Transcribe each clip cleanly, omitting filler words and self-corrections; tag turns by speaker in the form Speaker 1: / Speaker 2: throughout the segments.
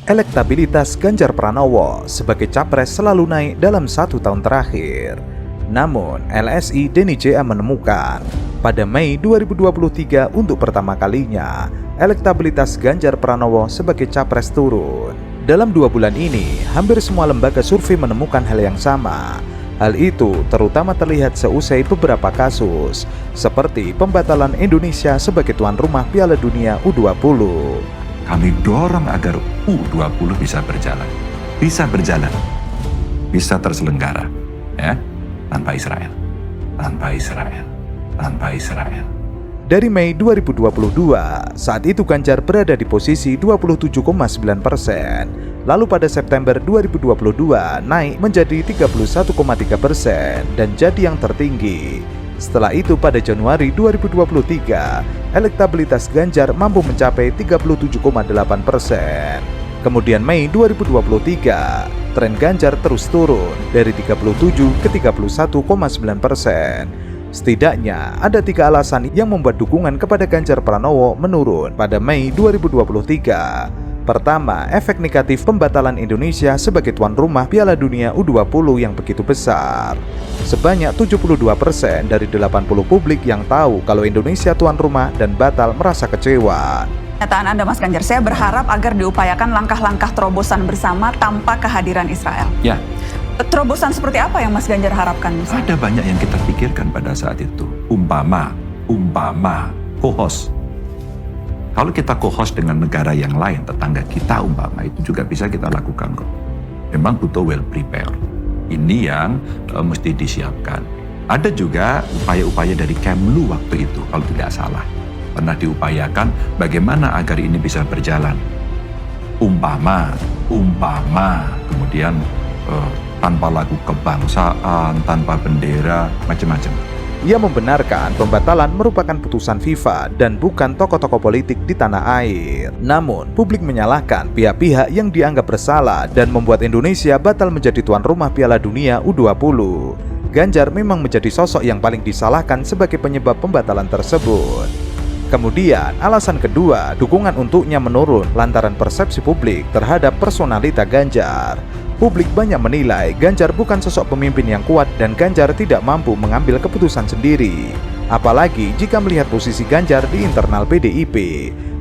Speaker 1: Elektabilitas Ganjar Pranowo sebagai capres selalu naik dalam 1 tahun terakhir. Namun, LSI Denny JA menemukan pada Mei 2023 untuk pertama kalinya elektabilitas Ganjar Pranowo sebagai capres turun. Dalam 2 bulan ini, hampir semua lembaga survei menemukan hal yang sama. Hal itu terutama terlihat seusai beberapa kasus, seperti pembatalan Indonesia sebagai tuan rumah Piala Dunia U20.
Speaker 2: Kami dorong agar U20 bisa berjalan, bisa terselenggara, ya, tanpa Israel.
Speaker 1: Dari Mei 2022, saat itu Ganjar berada di posisi 27,9%. Lalu pada September 2022 naik menjadi 31,3% dan jadi yang tertinggi. Setelah itu pada Januari 2023, elektabilitas Ganjar mampu mencapai 37,8%. Kemudian Mei 2023, tren Ganjar terus turun dari 37 ke 31,9%. Setidaknya ada 3 alasan yang membuat dukungan kepada Ganjar Pranowo menurun pada Mei 2023. Pertama, efek negatif pembatalan Indonesia sebagai tuan rumah Piala Dunia U20 yang begitu besar. Sebanyak 72% dari 80 publik yang tahu kalau Indonesia tuan rumah dan batal merasa kecewa.
Speaker 3: Pernyataan Anda, Mas Ganjar, saya berharap agar diupayakan langkah-langkah terobosan bersama tanpa kehadiran Israel.
Speaker 2: Ya.
Speaker 3: Terobosan seperti apa yang Mas Ganjar harapkan?
Speaker 2: Ada banyak yang kita pikirkan pada saat itu. Umpama, co-host. Kalau kita co-host dengan negara yang lain, tetangga kita umpama, itu juga bisa kita lakukan kok. Memang butuh well prepare. Ini yang mesti disiapkan. Ada juga upaya-upaya dari Kemlu waktu itu, kalau tidak salah. Pernah diupayakan bagaimana agar ini bisa berjalan. Umpama, kemudian tanpa lagu kebangsaan, tanpa bendera, macam-macam.
Speaker 1: Ia membenarkan pembatalan merupakan putusan FIFA dan bukan tokoh-tokoh politik di tanah air. Namun, publik menyalahkan pihak-pihak yang dianggap bersalah dan membuat Indonesia batal menjadi tuan rumah Piala Dunia U20. Ganjar memang menjadi sosok yang paling disalahkan sebagai penyebab pembatalan tersebut. Kemudian, alasan kedua, dukungan untuknya menurun lantaran persepsi publik terhadap personalita Ganjar. Publik banyak menilai Ganjar bukan sosok pemimpin yang kuat dan Ganjar tidak mampu mengambil keputusan sendiri. Apalagi jika melihat posisi Ganjar di internal PDIP.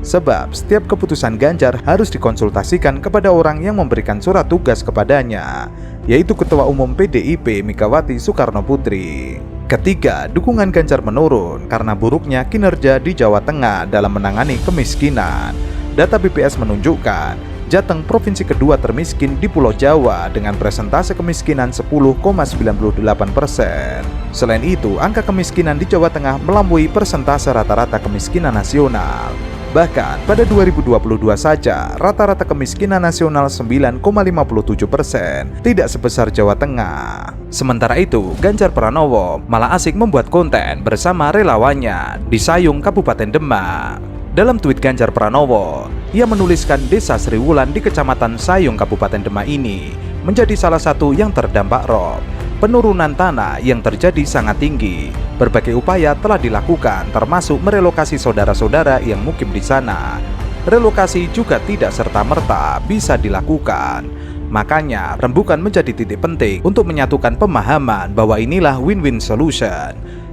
Speaker 1: Sebab setiap keputusan Ganjar harus dikonsultasikan kepada orang yang memberikan surat tugas kepadanya, yaitu Ketua Umum PDIP Megawati Soekarnoputri. Ketiga, dukungan Ganjar menurun karena buruknya kinerja di Jawa Tengah dalam menangani kemiskinan. Data BPS menunjukkan Jateng provinsi kedua termiskin di Pulau Jawa dengan presentase kemiskinan 10,98%. Selain itu, angka kemiskinan di Jawa Tengah melampaui persentase rata-rata kemiskinan nasional. Bahkan pada 2022 saja, rata-rata kemiskinan nasional 9,57%, tidak sebesar Jawa Tengah. Sementara itu, Ganjar Pranowo malah asik membuat konten bersama relawannya di Sayung, Kabupaten Demak. Dalam tweet Ganjar Pranowo, ia menuliskan desa Sriwulan di Kecamatan Sayung, Kabupaten Demak ini menjadi salah satu yang terdampak rob. Penurunan tanah yang terjadi sangat tinggi. Berbagai upaya telah dilakukan, termasuk merelokasi saudara-saudara yang mukim di sana. Relokasi juga tidak serta-merta bisa dilakukan. Makanya, rembukan menjadi titik penting untuk menyatukan pemahaman bahwa inilah win-win solution.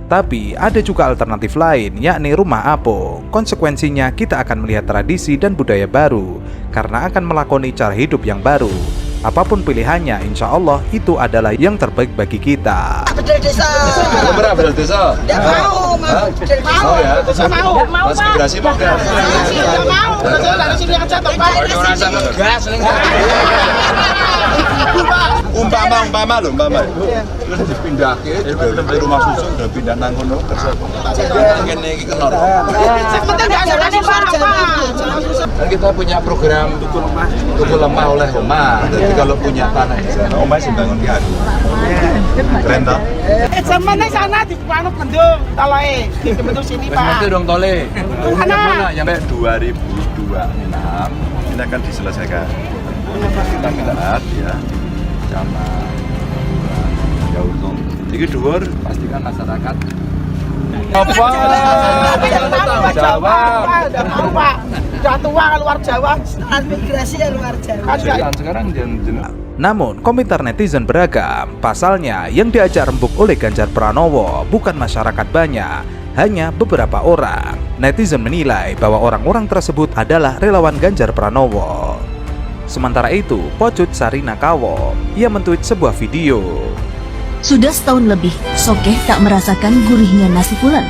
Speaker 1: Tapi ada juga alternatif lain, yakni rumah apung. Konsekuensinya kita akan melihat tradisi dan budaya baru, karena akan melakoni cara hidup yang baru. Apapun pilihannya, insya Allah itu adalah yang terbaik bagi kita.
Speaker 4: Bedel desa.
Speaker 5: Berapa bedel desa?
Speaker 4: Tidak mau,
Speaker 5: mau ya?
Speaker 4: Mau,
Speaker 5: Mas migrasi mau nggak?
Speaker 4: Tidak mau. Dari sini aja tempat.
Speaker 5: Gas, umpama terus dipindah ke rumah susun udah pindah nang kono terus ngene iki kenor. Dan kita punya program tuku lemah oleh omah. Jadi kalau punya tanah di sana omah sing bangun ki aku. Keren toh?
Speaker 4: Zamane sana di anu bendung toloe di bentuk sini Pak.
Speaker 5: Nanti dong tole.
Speaker 4: Mana?
Speaker 5: Sampai 2026 ini akan diselesaikan. Kita lihat ya. Sama ya untung. Iki dhuwur pastikan masyarakat Apa? Jawab.
Speaker 4: Udah mau Pak. Udah tua kan luar Jawa.
Speaker 6: Migrasi ya luar Jawa.
Speaker 5: Sekarang
Speaker 1: Namun, komentar netizen beragam. Pasalnya, yang diajak rembuk oleh Ganjar Pranowo bukan masyarakat banyak, hanya beberapa orang. Netizen menilai bahwa orang-orang tersebut adalah relawan Ganjar Pranowo. Sementara itu, Pocut Sarina Kawo, ia mentweet sebuah video.
Speaker 7: Sudah setahun lebih, Sokeh tak merasakan gurihnya nasi pulen.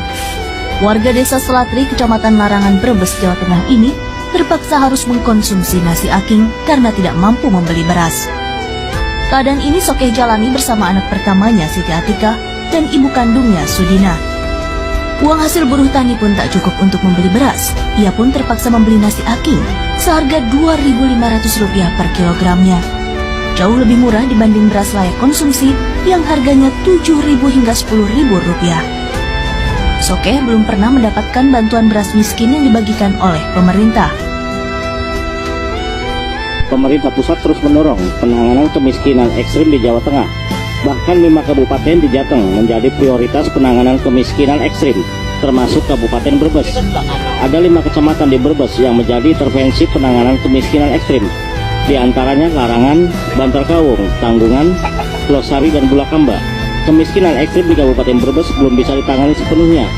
Speaker 7: Warga desa Selatri, Kecamatan Larangan, Brebes, Jawa Tengah ini terpaksa harus mengkonsumsi nasi aking karena tidak mampu membeli beras. Keadaan ini Sokeh jalani bersama anak pertamanya Siti Atika dan ibu kandungnya Sudina. Uang hasil buruh tani pun tak cukup untuk membeli beras. Ia pun terpaksa membeli nasi aking seharga Rp2.500 per kilogramnya. Jauh lebih murah dibanding beras layak konsumsi yang harganya Rp7.000 hingga Rp10.000. Sokeh belum pernah mendapatkan bantuan beras miskin yang dibagikan oleh pemerintah.
Speaker 8: Pemerintah pusat terus mendorong penanganan kemiskinan ekstrim di Jawa Tengah. Bahkan 5 kabupaten di Jateng menjadi prioritas penanganan kemiskinan ekstrim, termasuk Kabupaten Brebes. Ada 5 kecamatan di Brebes yang menjadi intervensi penanganan kemiskinan ekstrim. Di antaranya Larangan, Bantarkawung, Tanggungan, Losari, dan Bulakamba. Kemiskinan ekstrim di Kabupaten Brebes belum bisa ditangani sepenuhnya.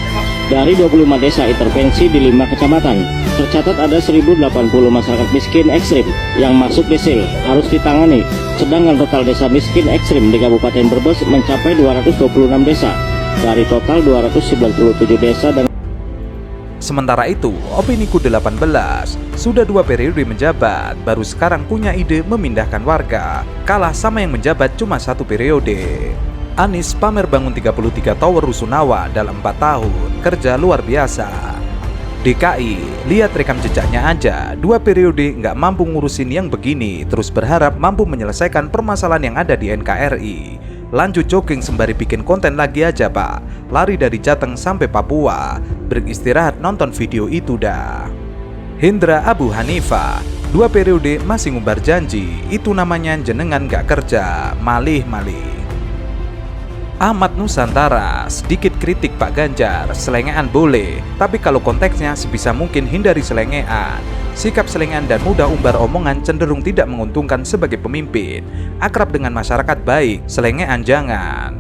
Speaker 8: Dari 25 desa intervensi di 5 kecamatan, tercatat ada 1.080 masyarakat miskin ekstrim yang masuk desil harus ditangani. Sedangkan total desa miskin ekstrim di Kabupaten Brebes mencapai 226 desa dari total 297 desa. Dan
Speaker 1: Sementara itu, Opini Ku 18 sudah 2 periode menjabat, baru sekarang punya ide memindahkan warga, kalah sama yang menjabat cuma 1 periode. Anies pamer bangun 33 tower rusunawa dalam 4 tahun, kerja luar biasa. DKI, lihat rekam jejaknya aja, 2 periode nggak mampu ngurusin yang begini, terus berharap mampu menyelesaikan permasalahan yang ada di NKRI. Lanjut jogging sembari bikin konten lagi aja Pak, lari dari Jateng sampai Papua, beristirahat nonton video itu dah. Hendra Abu Hanifah, 2 periode masih ngumbar janji, itu namanya jenengan nggak kerja, malih-malih. Ahmad Nusantara, sedikit kritik Pak Ganjar, selengean boleh, tapi kalau konteksnya sebisa mungkin hindari selengean. Sikap selengean dan mudah umbar omongan cenderung tidak menguntungkan sebagai pemimpin. Akrab dengan masyarakat baik, selengean jangan.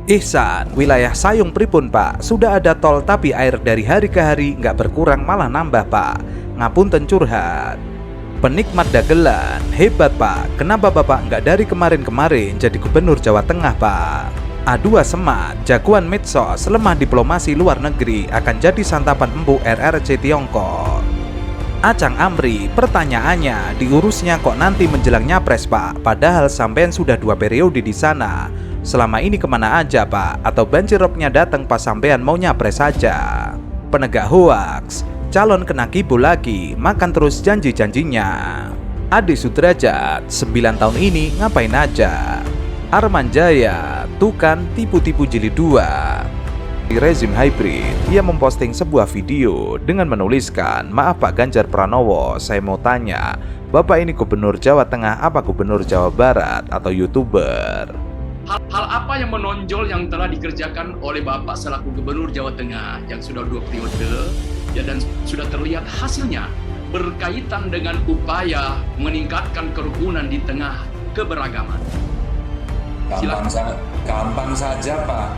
Speaker 1: Ihsan, wilayah Sayung pripun Pak, sudah ada tol tapi air dari hari ke hari nggak berkurang malah nambah Pak. Ngapunten curhat. Penikmat dagelan, hebat Pak, kenapa Bapak nggak dari kemarin-kemarin jadi gubernur Jawa Tengah Pak? A2 Semat, jagoan medsos, lemah diplomasi luar negeri, akan jadi santapan empuk RRC Tiongkok. Acang Amri, pertanyaannya, diurusnya kok nanti menjelang nyapres Pak, padahal sampean sudah 2 periode di sana. Selama ini kemana aja Pak? Atau banjirropnya datang pas sampean mau nyapres saja? Penegak hoaks, calon kena kibul lagi, makan terus janji-janjinya. Ade Sudrajat, 9 tahun ini ngapain aja? Arman Jaya, tuh kan tipu-tipu jilid 2. Di rezim hybrid, ia memposting sebuah video dengan menuliskan, "Maaf Pak Ganjar Pranowo, saya mau tanya, Bapak ini gubernur Jawa Tengah apa gubernur Jawa Barat atau YouTuber?"
Speaker 9: Hal apa yang menonjol yang telah dikerjakan oleh Bapak selaku gubernur Jawa Tengah yang sudah 2 periode ya, dan sudah terlihat hasilnya berkaitan dengan upaya meningkatkan kerukunan di tengah keberagaman?
Speaker 2: Gampang saja Pak.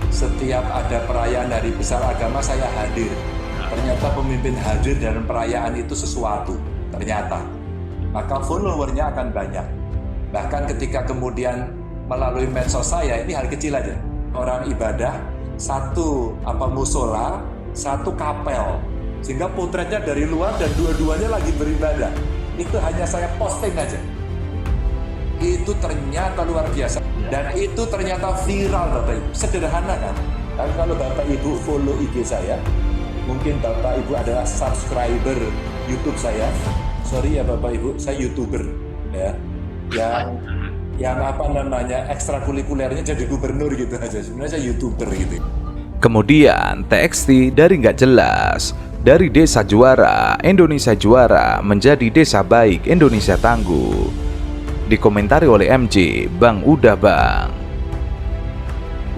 Speaker 2: Setiap ada perayaan hari besar agama saya hadir. Ternyata pemimpin hadir dalam perayaan itu sesuatu. Ternyata. Maka followernya akan banyak. Bahkan ketika kemudian melalui medsos saya, ini hal kecil aja. Orang ibadah, 1 musola, 1 kapel. Sehingga potretnya dari luar dan dua-duanya lagi beribadah. Itu hanya saya posting aja. Itu ternyata luar biasa. Dan itu ternyata viral Bapak Ibu. Sederhana kan? Tapi kalau Bapak Ibu follow IG saya, mungkin Bapak Ibu adalah subscriber YouTube saya. Sorry ya Bapak Ibu, saya YouTuber ya. Yang apa namanya ekstrakurikulernya jadi gubernur gitu aja. Sebenarnya saya YouTuber gitu.
Speaker 1: Kemudian TXT dari nggak jelas, dari desa juara, Indonesia juara menjadi desa baik, Indonesia tangguh. Dikomentari oleh MJ, Bang udah Bang.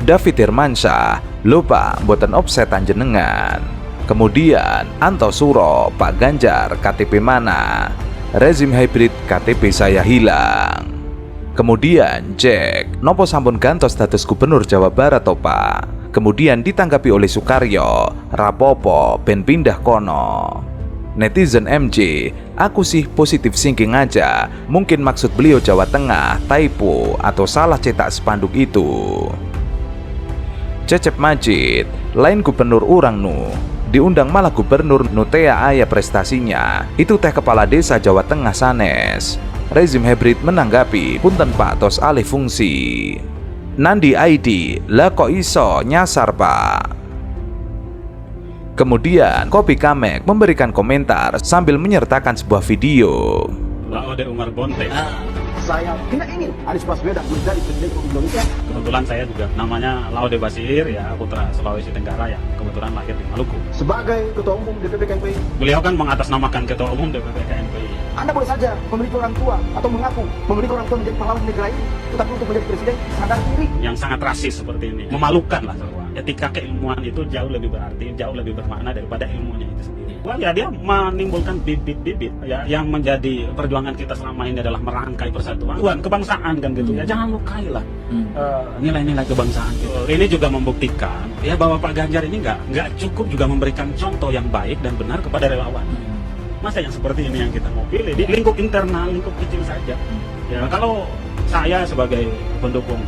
Speaker 1: David Irmansyah, Lupa mboten offsetan jenengan. Kemudian Antosuro, Pak Ganjar KTP mana? Rezim hybrid KTP saya hilang. Kemudian Jack, nopo sampun gantos dados gubernur Jawa Barat toh Pak? Kemudian ditanggapi oleh Sukaryo, rapopo ben pindah kono. Netizen MJ, aku sih positif thinking aja, mungkin maksud beliau Jawa Tengah, typo atau salah cetak spanduk itu. Cecep Majid, lain gubernur urang nu, diundang malah gubernur nutea aya prestasinya, itu teh kepala desa Jawa Tengah sanes. Rezim hybrid menanggapi, punten Pak tos alih fungsi. Nandi ID, lah kok iso nyasar Pak? Kemudian Kopi Kamek memberikan komentar sambil menyertakan sebuah video.
Speaker 10: Laude Umar Bonte.
Speaker 4: Saya tidak ingin Anies Baswedan menjadi presiden Indonesia.
Speaker 10: Kebetulan saya juga namanya Laude Basir, ya putra Sulawesi Tenggara yang kebetulan lahir di Maluku.
Speaker 4: Sebagai Ketua Umum DPP KNPI,
Speaker 10: Beliau kan mengatasnamakan Ketua Umum DPP KNPI.
Speaker 4: Anda boleh saja memiliki orang tua atau mengaku memiliki orang tua menjadi pahlawan negara ini, tetapi untuk menjadi presiden sadar diri.
Speaker 10: Yang sangat rasis seperti ini, memalukan lah semua. Etika keilmuan itu jauh lebih berarti, jauh lebih bermakna daripada ilmunya itu sendiri. Wah ya, dia menimbulkan bibit-bibit ya, yang menjadi perjuangan kita selama ini adalah merangkai persatuan kebangsaan kan gitu ya. Jangan lukailah nilai-nilai kebangsaan gitu. Ini juga membuktikan ya bahwa Pak Ganjar ini nggak cukup juga memberikan contoh yang baik dan benar kepada relawan. Masa yang seperti ini yang kita mau pilih di lingkup internal, lingkup kecil saja. Ya kalau saya sebagai pendukung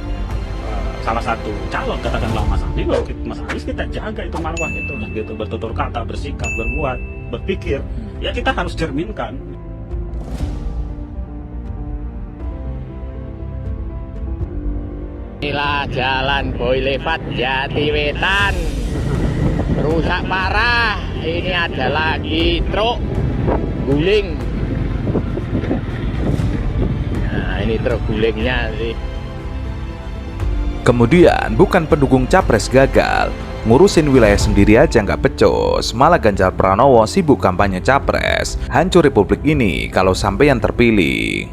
Speaker 10: salah satu calon, katakanlah Mas Anies, kita jaga itu marwah itu gitu, bertutur kata, bersikap, berbuat, berpikir, ya kita harus cerminkan.
Speaker 11: Inilah jalan Boy Lewat Jatiwetan, rusak parah. Ini ada lagi truk guling. Nah ini truk gulingnya sih.
Speaker 1: Kemudian bukan pendukung capres gagal, ngurusin wilayah sendiri aja nggak pecos, malah Ganjar Pranowo sibuk kampanye capres. Hancur republik ini kalau sampeyan terpilih.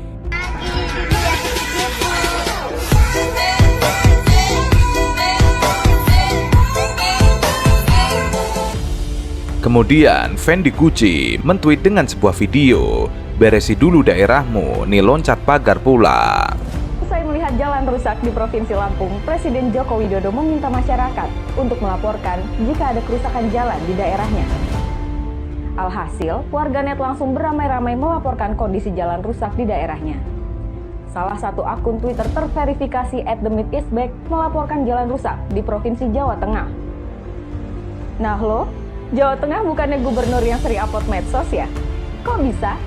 Speaker 1: Kemudian Fendi Gucci mentweet dengan sebuah video, beresi dulu daerahmu, nih loncat pagar pula.
Speaker 12: Usai melihat jalan rusak di Provinsi Lampung, Presiden Joko Widodo meminta masyarakat untuk melaporkan jika ada kerusakan jalan di daerahnya. Alhasil, warganet langsung beramai-ramai melaporkan kondisi jalan rusak di daerahnya. Salah satu akun Twitter terverifikasi @themythistback melaporkan jalan rusak di Provinsi Jawa Tengah. Nah lo, Jawa Tengah bukannya gubernur yang sering upload medsos ya? Kok bisa?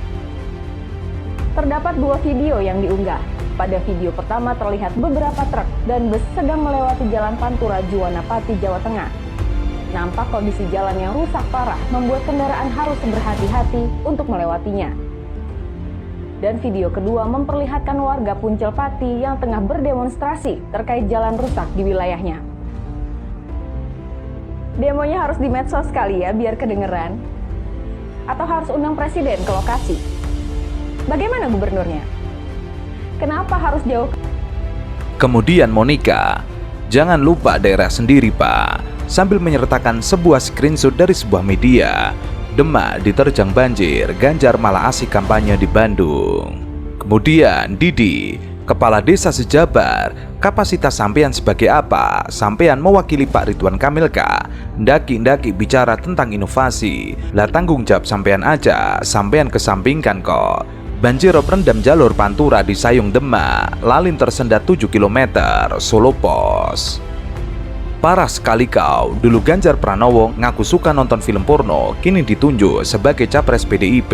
Speaker 12: Terdapat 2 video yang diunggah. Pada video pertama terlihat beberapa truk dan bus sedang melewati jalan Pantura Juwana Pati, Jawa Tengah. Nampak kondisi jalan yang rusak parah membuat kendaraan harus berhati-hati untuk melewatinya. Dan video kedua memperlihatkan warga Puncel Pati yang tengah berdemonstrasi terkait jalan rusak di wilayahnya. Demonya harus di medsos kali ya biar kedengeran? Atau harus undang presiden ke lokasi? Bagaimana gubernurnya? Kenapa harus jauh?
Speaker 1: Kemudian Monica, jangan lupa daerah sendiri Pak, sambil menyertakan sebuah screenshot dari sebuah media. Demak diterjang banjir, Ganjar malah asik kampanye di Bandung. Kemudian Didi, Kepala Desa sejabar, kapasitas sampean sebagai apa? Sampean mewakili Pak Ridwan Kamil kah? Ndaki-ndaki bicara tentang inovasi, lah tanggung jawab sampean aja, sampean kesampingkan kok. Banjirop rendam jalur Pantura di Sayung Demak, lalin tersendat 7 km, Solo Pos. Parah sekali kau, dulu Ganjar Pranowo ngaku suka nonton film porno, kini ditunjuk sebagai capres PDIP.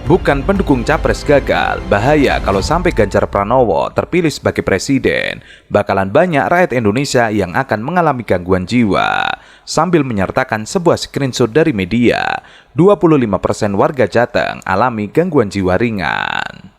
Speaker 1: Bukan pendukung capres gagal, bahaya kalau sampai Ganjar Pranowo terpilih sebagai presiden, bakalan banyak rakyat Indonesia yang akan mengalami gangguan jiwa. Sambil menyertakan sebuah screenshot dari media, 25% warga Jateng alami gangguan jiwa ringan.